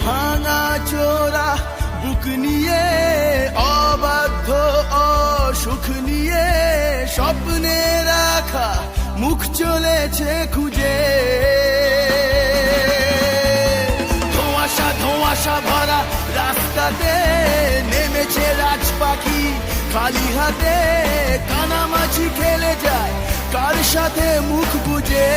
ভাঙা চোরা বুক নিয়ে, অবাধ্য অসুখ নিয়ে, স্বপ্নে রাখা মুখ চলেছে খুঁজে। ধোঁয়াশা ধোঁয়াশা ভরা রাস্তাতে নেমেছে রাজ পাখি খালি হাতে, কানামাছি খেলে যায় কার সাথে মুখ বুজে।